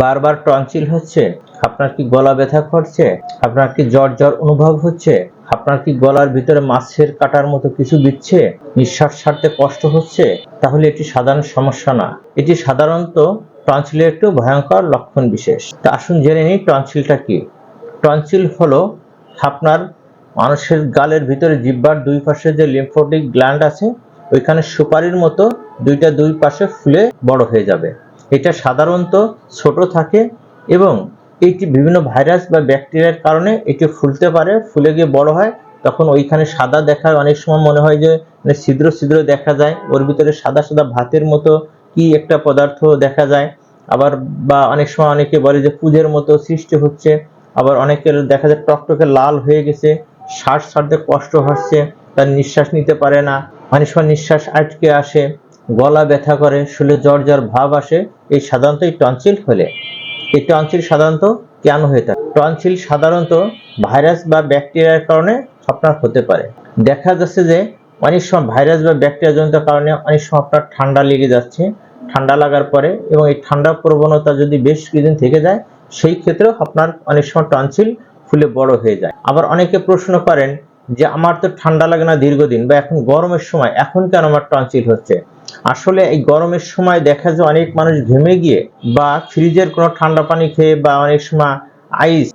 বারবার টনসিল হচ্ছে, আপনার কি গলা ব্যথা করছে, আপনার কি জ্বর জ্বর অনুভব হচ্ছে, আপনার কি গলার ভিতরে মাছের কাটার মতো কিছু দিচ্ছে, নিঃশ্বাস ছাড়তে কষ্ট হচ্ছে, তাহলে এটি সাধারণ সমস্যা না। এটি সাধারণত টনসিলের একটু ভয়ঙ্কর লক্ষণ বিশেষ। তা আসুন জেনে নিই টনসিলটা কি। টনসিল হলো আপনার মানুষের গালের ভিতরে জিহ্বার দুই পাশে যে লিম্ফোটিক গ্ল্যান্ড আছে, ওইখানে সুপারির মতো দুই পাশে ফুলে বড় হয়ে যাবে। এটা সাধারণত ছোট থাকে এবং এটি বিভিন্ন ভাইরাস বা ব্যাকটেরিয়ার কারণে এটি ফুলতে পারে, ফুলে গিয়ে বড় হয়। তখন ওইখানে সাদা দেখায়, অনেক সময় মনে হয় যে ছিদ্র ছিদ্র দেখা যায়, ওর ভিতরে সাদা সাদা ভাতের মতো কি একটা পদার্থ দেখা যায়। আবার বা অনেক সময় অনেকে বলে যে পুজের মতো সৃষ্টি হচ্ছে, আবার অনেকের দেখা যায় টকটকে লাল হয়ে গেছে, শ্বাস ছাড়তে কষ্ট হচ্ছে, তার নিঃশ্বাস নিতে পারে না, অনেক সময় নিঃশ্বাস আটকে আসে, গলা ব্যথা করে, শরীরে জ্বর জ্বর ভাব আসে। এই সাধারণত এই টনসিল হলে। এই টনসিল সাধারণত কেন হয়ে থাকে? টনসিল সাধারণত ভাইরাস বা ব্যাকটেরিয়ার কারণে আপনার হতে পারে। দেখা যাচ্ছে যে অনেক সময় ভাইরাস বা ব্যাকটেরিয়া জনিত কারণে অনেক সময় আপনার ঠান্ডা লেগে যাচ্ছে, ঠান্ডা লাগার পরে এবং এই ঠান্ডার প্রবণতা যদি বেশ কিছুদিন থেকে যায়, সেই ক্ষেত্রেও আপনার অনেক সময় টনসিল ফুলে বড় হয়ে যায়। আবার অনেকে প্রশ্ন করেন যে আমার তো ঠান্ডা লাগে না দীর্ঘদিন, বা এখন গরমের সময় এখন কেন আমার টনসিল হচ্ছে? আসলে এই গরমের সময় দেখা যায় অনেক মানুষ ঘেমে গিয়ে বা ফ্রিজের কোনো ঠান্ডা পানি খেয়ে বা অনেক সময়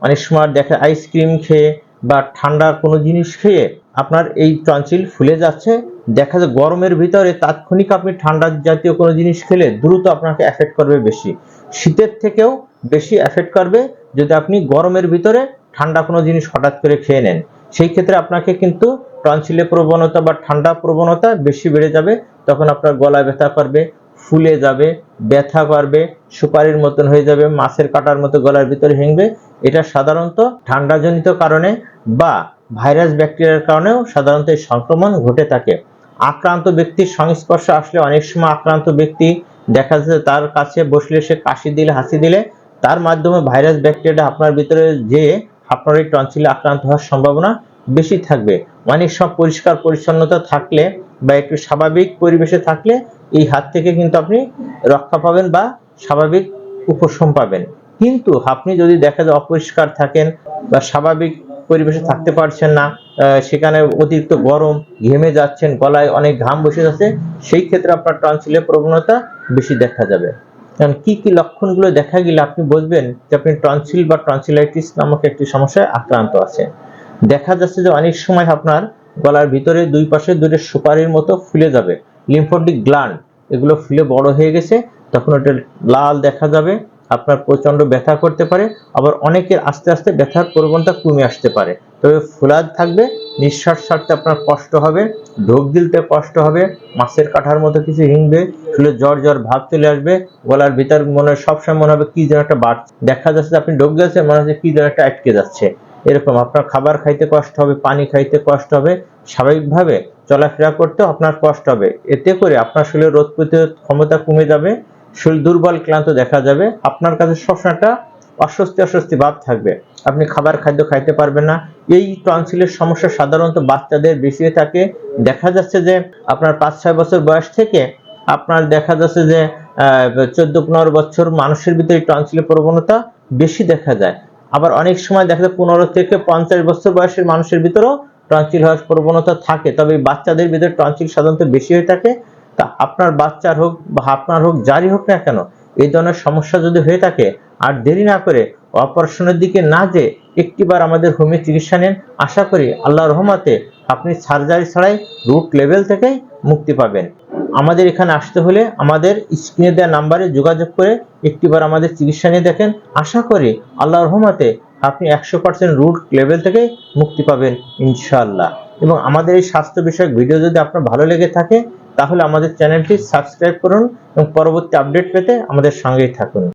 অনেক সময় দেখা আইসক্রিম খেয়ে বা ঠান্ডা কোনো জিনিস খেয়ে আপনার এই টনসিল ফুলে যাচ্ছে। দেখা যায় গরমের ভিতরে তাৎক্ষণিক আপনি ঠান্ডা জাতীয় কোনো জিনিস খেলে দ্রুত আপনাকে এফেক্ট করবে বেশি, শীতের থেকেও বেশি এফেক্ট করবে যদি আপনি গরমের ভিতরে ঠান্ডা কোনো জিনিস হঠাৎ করে খেয়ে নেন। সেই ক্ষেত্রে আপনাকে কিন্তু টনসিলের প্রবণতা বা ঠান্ডা প্রবণতা বেশি বেড়ে যাবে। তখন আপনার গলা ব্যথা করবে, ফুলে যাবে, ব্যথা করবে, সুপারির মতন হয়ে যাবে, মাছের কাটার মতো গলার ভিতরে হেংবে। এটা সাধারণত ঠান্ডাজনিত কারণে বা ভাইরাস ব্যাকটেরিয়ার কারণেও সাধারণত এই সংক্রমণ ঘটে থাকে। আক্রান্ত ব্যক্তির সংস্পর্শে আসলে অনেক সময় আক্রান্ত ব্যক্তি দেখা যাচ্ছে তার কাছে বসলে সে কাশি দিলে, হাসি দিলে তার মাধ্যমে ভাইরাস ব্যাকটেরিয়া আপনার ভিতরে যেয়ে আপনার এই টনসিলে আক্রান্ত হওয়ার সম্ভাবনা বেশি থাকবে। অনেক সব পরিষ্কার পরিচ্ছন্নতা থাকলে বা একটু স্বাভাবিক পরিবেশে থাকলে এই হাত থেকে কিন্তু আপনি রক্ষা পাবেন বা স্বাভাবিক উপশম পাবেন। কিন্তু আপনি যদি দেখা যায় অপরিষ্কার থাকেন বা স্বাভাবিক পরিবেশে থাকতে পারছেন না, সেখানে অতিরিক্ত গরম, ঘেমে যাচ্ছেন, গলায় অনেক ঘাম বসে যাচ্ছে, সেই ক্ষেত্রে আপনার টনসিলের প্রবণতা বেশি দেখা যাবে। কারণ কি কি লক্ষণগুলো দেখা গেলে আপনি বুঝবেন যে আপনি টনসিল বা টনসিলাইটিস নামক একটি সমস্যায় আক্রান্ত আছেন। দেখা যাচ্ছে যে অনেক সময় আপনার গলার ভিতরে দুই পাশে দুটো সুপারির মতো ফুলে যাবে, লিম্ফোটিক গ্ল্যান্ড এগুলো ফুলে বড় হয়ে গেছে, তখন ওটা লাল দেখা যাবে, আপনার প্রচন্ড ব্যথা করতে পারে। আবার অনেকের আস্তে আস্তে ব্যথার প্রবণতা কমে আসতে পারে, তবে ফুলা থাকবে, নিঃশ্বাস ছাড়তে আপনার কষ্ট হবে, ঢোক গিলতে কষ্ট হবে, মাছের কাঠার মতো কিছু হিংবে, শুলে জ্বর জ্বর ভাব চলে আসবে, গলার ভিতর মনে সবসময় মনে হবে কি যেন একটা বাড়ছে, দেখা যাচ্ছে আপনি ঢোক গেলছেন মনে হচ্ছে কি যেন একটা আটকে যাচ্ছে। এরকম আপনার খাবার খাইতে কষ্ট হবে, পানি খাইতে কষ্ট হবে, স্বাভাবিকভাবে চলাফেরা করতেও আপনার কষ্ট হবে। এতে করে আপনার শরীরের রোগ প্রতিরোধ ক্ষমতা কমে যাবে, শরীর দুর্বল ক্লান্ত দেখা যাবে, আপনার কাছে সবসময় একটা অস্বস্তি ভাব থাকবে, আপনি খাদ্য খাইতে পারবেন না। এই টনসিলের সমস্যা সাধারণত বাচ্চাদের বেশি থাকে। দেখা যাচ্ছে যে আপনার 5-6 বছর বয়স থেকে আপনার দেখা যাচ্ছে যে 14-15 বছর মানুষের ভিতরে টনসিলের প্রবণতা বেশি দেখা যায়। আবার অনেক সময় দেখা যায় 15 থেকে 50 বছর বয়সের মানুষের ভিতরেও টনসিল হওয়ার প্রবণতা থাকে, তবে বাচ্চাদের ভিতরে টনসিল সাধারণত বেশি হয়ে থাকে। তা আপনার বাচ্চার হোক বা আপনার হোক, যারই হোক না কেন, এই ধরনের সমস্যা যদি হয়ে থাকে আর দেরি না করে অপারেশনের দিকে না যেয়ে একটিবার আমাদের হোমিও চিকিৎসা নেন, আশা করি আল্লাহর রহমতে আপনি সার্জারি ছাড়াই রুট লেভেল থেকেই মুক্তি পাবেন। আমাদের এখানে আসতে হলে আমাদের স্ক্রিনে দেওয়া নাম্বারে যোগাযোগ করে একটিবার আমাদের চিকিৎসা নিয়ে দেখেন, আশা করি আল্লাহর রহমতে আপনি 100% রুট লেভেল থেকে মুক্তি পাবেন ইনশাআল্লাহ। এবং আমাদের এই স্বাস্থ্য বিষয়ক ভিডিও যদি আপনার ভালো লেগে থাকে তাহলে আমাদের চ্যানেলটি সাবস্ক্রাইব করুন এবং পরবর্তী আপডেট পেতে আমাদের সঙ্গেই থাকুন।